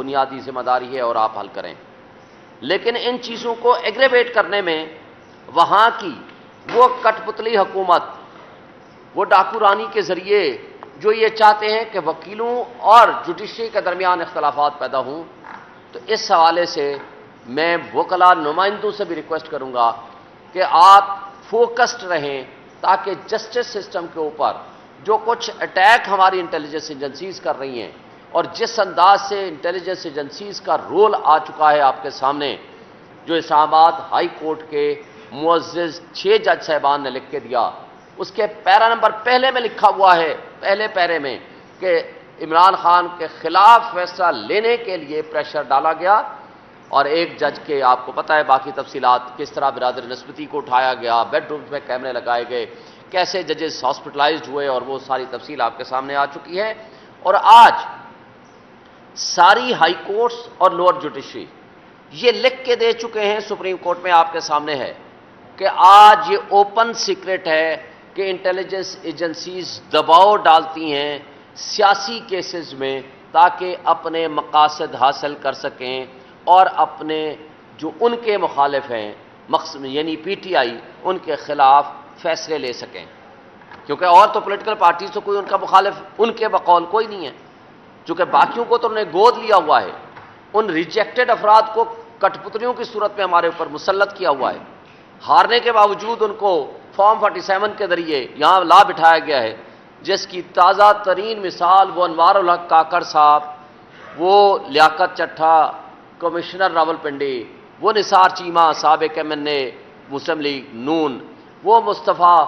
بنیادی ذمہ داری ہے اور آپ حل کریں. لیکن ان چیزوں کو ایگریویٹ کرنے میں وہاں کی وہ کٹ پتلی حکومت، وہ ڈاکو رانی کے ذریعے جو یہ چاہتے ہیں کہ وکیلوں اور جوڈیشری کے درمیان اختلافات پیدا ہوں، تو اس حوالے سے میں وکلاء نمائندوں سے بھی ریکویسٹ کروں گا کہ آپ فوکسڈ رہیں تاکہ جسٹس سسٹم کے اوپر جو کچھ اٹیک ہماری انٹیلیجنس ایجنسیز کر رہی ہیں اور جس انداز سے انٹیلیجنس ایجنسیز کا رول آ چکا ہے آپ کے سامنے، جو اسلام آباد ہائی کورٹ کے معزز 6 جج صاحبان نے لکھ کے دیا، اس کے پیرا نمبر پہلے میں لکھا ہوا ہے، پہلے پیرے میں، کہ عمران خان کے خلاف فیصلہ لینے کے لیے پریشر ڈالا گیا. اور ایک جج کے آپ کو پتہ ہے باقی تفصیلات، کس طرح برادر نسبتی کو اٹھایا گیا، بیڈ رومز میں کیمرے لگائے گئے، کیسے ججز ہاسپٹلائزڈ ہوئے، اور وہ ساری تفصیل آپ کے سامنے آ چکی ہے. اور آج ساری ہائی کورٹس اور لوور جوڈیشری یہ لکھ کے دے چکے ہیں، سپریم کورٹ میں آپ کے سامنے ہے کہ آج یہ اوپن سیکرٹ ہے کہ انٹیلیجنس ایجنسیز دباؤ ڈالتی ہیں سیاسی کیسز میں تاکہ اپنے مقاصد حاصل کر سکیں اور اپنے جو ان کے مخالف ہیں یعنی پی ٹی آئی، ان کے خلاف فیصلے لے سکیں. کیونکہ اور تو پولیٹیکل پارٹیز تو کوئی ان کا مخالف ان کے بقول کوئی نہیں ہے، چونکہ باقیوں کو تو انہوں نے گود لیا ہوا ہے. ان ریجیکٹڈ افراد کو کٹ پتلیوں کی صورت میں ہمارے اوپر مسلط کیا ہوا ہے. ہارنے کے باوجود ان کو فارم 47 کے ذریعے یہاں لا بٹھایا گیا ہے، جس کی تازہ ترین مثال وہ انوار الحق کاکڑ صاحب، وہ لیاقت چٹھا کمشنر راولپنڈی، وہ نثار چیمہ سابق MNA مسلم لیگ نون، وہ مصطفیٰ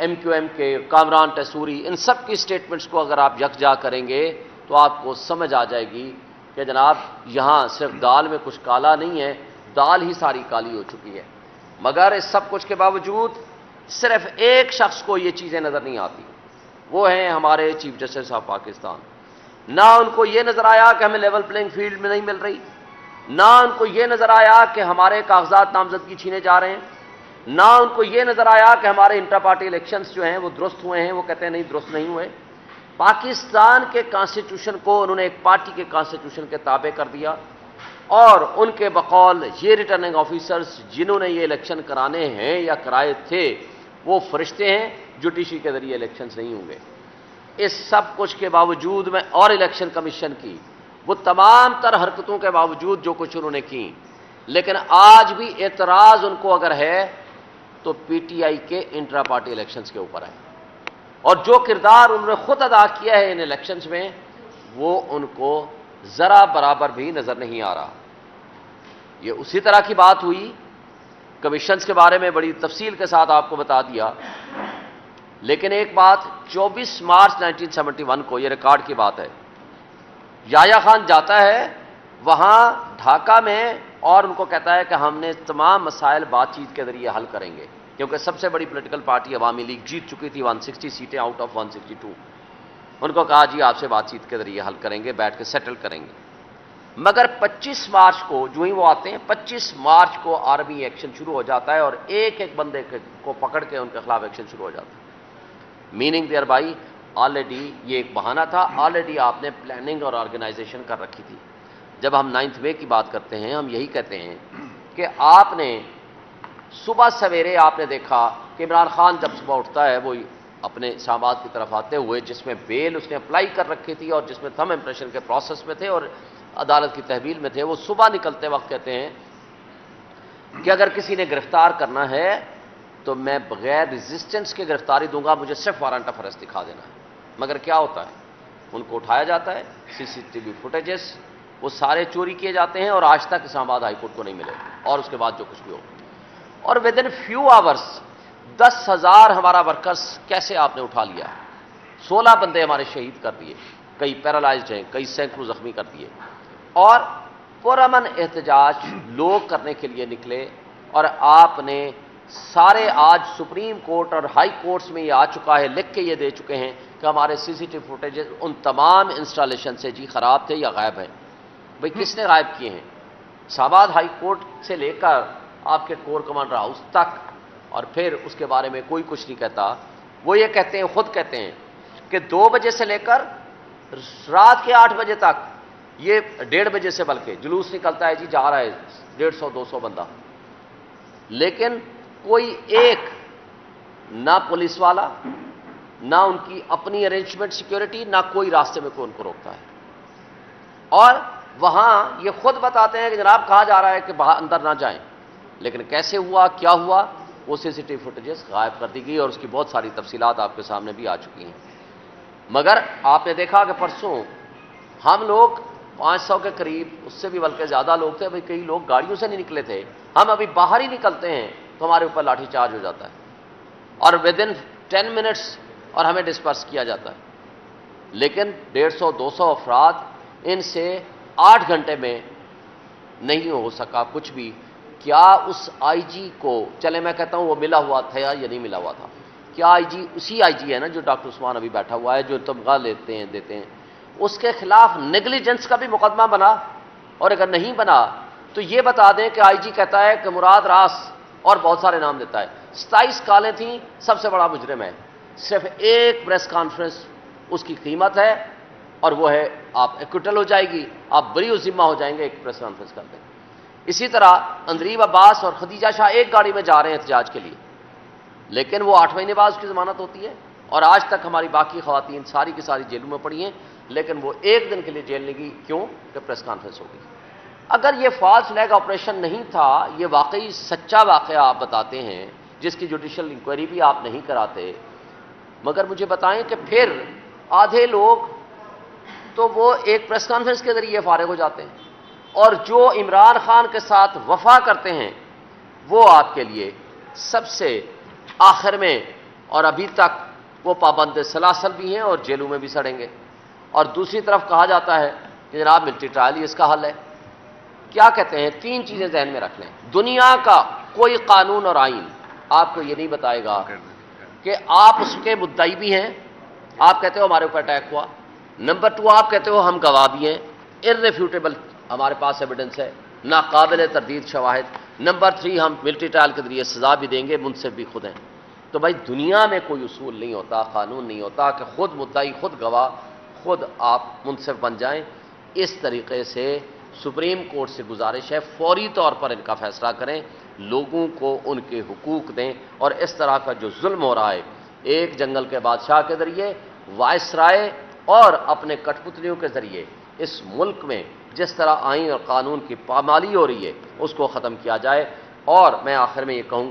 MQM کے کامران ٹیسوری، ان سب کی سٹیٹمنٹس کو اگر آپ یکجا کریں گے تو آپ کو سمجھ آ جائے گی کہ جناب یہاں صرف دال میں کچھ کالا نہیں ہے، دال ہی ساری کالی ہو چکی ہے. مگر اس سب کچھ کے باوجود صرف ایک شخص کو یہ چیزیں نظر نہیں آتی، وہ ہیں ہمارے چیف جسٹس آف پاکستان. نہ ان کو یہ نظر آیا کہ ہمیں لیول پلینگ فیلڈ میں نہیں مل رہی، نہ ان کو یہ نظر آیا کہ ہمارے کاغذات نامزدگی چھینے جا رہے ہیں، نہ ان کو یہ نظر آیا کہ ہمارے انٹرا پارٹی الیکشنز جو ہیں وہ درست ہوئے ہیں. وہ کہتے ہیں نہیں درست نہیں ہوئے. پاکستان کے کانسٹیٹیوشن کو انہوں نے ایک پارٹی کے کانسٹیٹیوشن کے تابع کر دیا، اور ان کے بقول یہ ریٹرننگ آفیسرز جنہوں نے یہ الیکشن کرانے ہیں یا کرائے تھے وہ فرشتے ہیں، جوڈیشری کے ذریعے الیکشنز نہیں ہوں گے. اس سب کچھ کے باوجود میں اور الیکشن کمیشن کی وہ تمام تر حرکتوں کے باوجود جو کچھ انہوں نے کی، لیکن آج بھی اعتراض ان کو اگر ہے تو پی ٹی آئی کے انٹرا پارٹی الیکشنز کے اوپر ہے. اور جو کردار انہوں نے خود ادا کیا ہے ان الیکشنز میں وہ ان کو ذرا برابر بھی نظر نہیں آ رہا. یہ اسی طرح کی بات ہوئی، کمیشنز کے بارے میں بڑی تفصیل کے ساتھ آپ کو بتا دیا. لیکن ایک بات 24 مارچ 1971 کو، یہ ریکارڈ کی بات ہے، یحییٰ خان جاتا ہے وہاں ڈھاکہ میں اور ان کو کہتا ہے کہ ہم نے تمام مسائل بات چیت کے ذریعے حل کریں گے، کیونکہ سب سے بڑی پولیٹیکل پارٹی عوامی لیگ جیت چکی تھی 160 سیٹیں آؤٹ آف 162. ان کو کہا جی آپ سے بات چیت کے ذریعے حل کریں گے، بیٹھ کے سیٹل کریں گے. مگر 25 مارچ کو جو ہی وہ آتے ہیں، 25 مارچ کو آرمی ایکشن شروع ہو جاتا ہے اور ایک ایک بندے کو پکڑ کے ان کے خلاف ایکشن شروع ہو جاتا ہے. میننگ دیئر بائی آلریڈی یہ ایک بہانہ تھا، آلریڈی آپ نے پلاننگ اور آرگنائزیشن کر رکھی تھی. جب ہم 9 مئی کی بات کرتے ہیں ہم یہی کہتے ہیں کہ آپ نے صبح سویرے آپ نے دیکھا کہ عمران خان جب صبح اٹھتا ہے وہ اپنے اسلام آباد کی طرف آتے ہوئے، جس میں بیل اس نے اپلائی کر رکھی تھی اور جس میں تھم امپریشن کے پروسیس میں تھے اور عدالت کی تحویل میں تھے، وہ صبح نکلتے وقت کہتے ہیں کہ اگر کسی نے گرفتار کرنا ہے تو میں بغیر ریزسٹنس کے گرفتاری دوں گا، مجھے صرف وارنٹ آف ارسٹ دکھا دینا ہے. مگر کیا ہوتا ہے، ان کو اٹھایا جاتا ہے، CCTV فوٹیجز وہ سارے چوری کیے جاتے ہیں اور آج تک اسلام آباد ہائی کورٹ کو نہیں ملے، اور اس کے بعد جو کچھ بھی ہو. اور ود ان فیو آورس 10,000 ہمارا ورکرس کیسے آپ نے اٹھا لیا، 16 بندے ہمارے شہید کر دیے، کئی پیرالائزڈ ہیں، کئی سینکڑوں زخمی کر دیے. اور پرامن احتجاج لوگ کرنے کے لیے نکلے، اور آپ نے سارے آج سپریم کورٹ اور ہائی کورٹس میں یہ آ چکا ہے، لکھ کے یہ دے چکے ہیں کہ ہمارے CCTV فوٹیجز ان تمام انسٹالیشن سے جی خراب تھے یا غائب ہیں. بھئی کس نے غائب کیے ہیں؟ اسلام آباد ہائی کورٹ سے لے کر آپ کے کور کمانڈر ہاؤس تک، اور پھر اس کے بارے میں کوئی کچھ نہیں کہتا. وہ یہ کہتے ہیں، خود کہتے ہیں کہ 2 بجے سے لے کر رات کے 8 بجے تک یہ 1:30 بجے سے بلکہ جلوس نکلتا ہے جی، جا رہا ہے 150-200 بندہ، لیکن کوئی ایک نہ پولیس والا، نہ ان کی اپنی ارینجمنٹ سیکیورٹی، نہ کوئی راستے میں کوئی ان کو روکتا ہے. اور وہاں یہ خود بتاتے ہیں کہ جناب کہا جا رہا ہے کہ باہر اندر نہ جائیں، لیکن کیسے ہوا، کیا ہوا، وہ سی سی ٹی وی فوٹیجز غائب کر دی گئی اور اس کی بہت ساری تفصیلات آپ کے سامنے بھی آ چکی ہیں. مگر آپ نے دیکھا کہ پرسوں ہم لوگ 500 کے قریب، اس سے بھی بلکہ زیادہ لوگ تھے، کئی لوگ گاڑیوں سے نہیں نکلے تھے، ہم ابھی باہر ہی نکلتے ہیں تو ہمارے اوپر لاٹھی چارج ہو جاتا ہے اور ودن 10 منٹس اور ہمیں ڈسپرس کیا جاتا ہے. لیکن 150-200 افراد، ان سے 8 گھنٹے میں نہیں ہو سکا کچھ بھی. کیا اس آئی جی کو، چلے میں کہتا ہوں وہ ملا ہوا تھا یا نہیں ملا ہوا تھا، کیا آئی جی اسی آئی جی ہے نا جو ڈاکٹر عثمان ابھی بیٹھا ہوا ہے، جو تمغہ دیتے ہیں، اس کے خلاف نیگلیجنس کا بھی مقدمہ بنا؟ اور اگر نہیں بنا تو یہ بتا دیں کہ آئی جی کہتا ہے کہ مراد راس، اور بہت سارے نام دیتا ہے، 27 کالیں تھیں، سب سے بڑا مجرم ہے، صرف ایک پریس کانفرنس اس کی قیمت ہے اور وہ ہے آپ ایکوٹل ہو جائے گی، آپ بری و ذمہ ہو جائیں گے ایک پریس کانفرنس کر دیں. اسی طرح اندریب عباس اور خدیجہ شاہ ایک گاڑی میں جا رہے ہیں احتجاج کے لیے، لیکن وہ 8 مہینے بعد اس کی ضمانت ہوتی ہے اور آج تک ہماری باقی خواتین ساری کی ساری جیلوں میں پڑی ہیں، لیکن وہ ایک دن کے لیے جیل نہیں گئی. کیوں؟ کہ پریس کانفرنس ہو گئی. اگر یہ فالس لیگ آپریشن نہیں تھا، یہ واقعی سچا واقعہ آپ بتاتے ہیں جس کی جوڈیشل انکوائری بھی آپ نہیں کراتے، مگر مجھے بتائیں کہ پھر آدھے لوگ تو وہ ایک پریس کانفرنس کے ذریعے فارغ ہو جاتے ہیں، اور جو عمران خان کے ساتھ وفا کرتے ہیں وہ آپ کے لیے سب سے آخر میں، اور ابھی تک وہ پابند سلاسل بھی ہیں اور جیلوں میں بھی سڑیں گے. اور دوسری طرف کہا جاتا ہے کہ جناب ملٹری ٹرائل ہی اس کا حل ہے. کیا کہتے ہیں؟ 3 چیزیں ذہن میں رکھ لیں. دنیا کا کوئی قانون اور آئین آپ کو یہ نہیں بتائے گا کہ آپ اس کے مدعی بھی ہیں، آپ کہتے ہو ہمارے اوپر اٹیک ہوا. نمبر 2 آپ کہتے ہو ہم گواہ بھی ہیں، irrefutable ہمارے پاس ایویڈنس ہے، ناقابل تردید شواہد. نمبر 3 ہم ملٹری ٹرائل کے ذریعے سزا بھی دیں گے، منصف بھی خود ہیں. تو بھائی دنیا میں کوئی اصول نہیں ہوتا، قانون نہیں ہوتا کہ خود مدعی، خود گواہ، خود آپ منصف بن جائیں. اس طریقے سے سپریم کورٹ سے گزارش ہے فوری طور پر ان کا فیصلہ کریں، لوگوں کو ان کے حقوق دیں. اور اس طرح کا جو ظلم ہو رہا ہے ایک جنگل کے بادشاہ کے ذریعے، وائس رائے اور اپنے کٹ پتلیوں کے ذریعے اس ملک میں جس طرح آئین اور قانون کی پامالی ہو رہی ہے، اس کو ختم کیا جائے. اور میں آخر میں یہ کہوں گا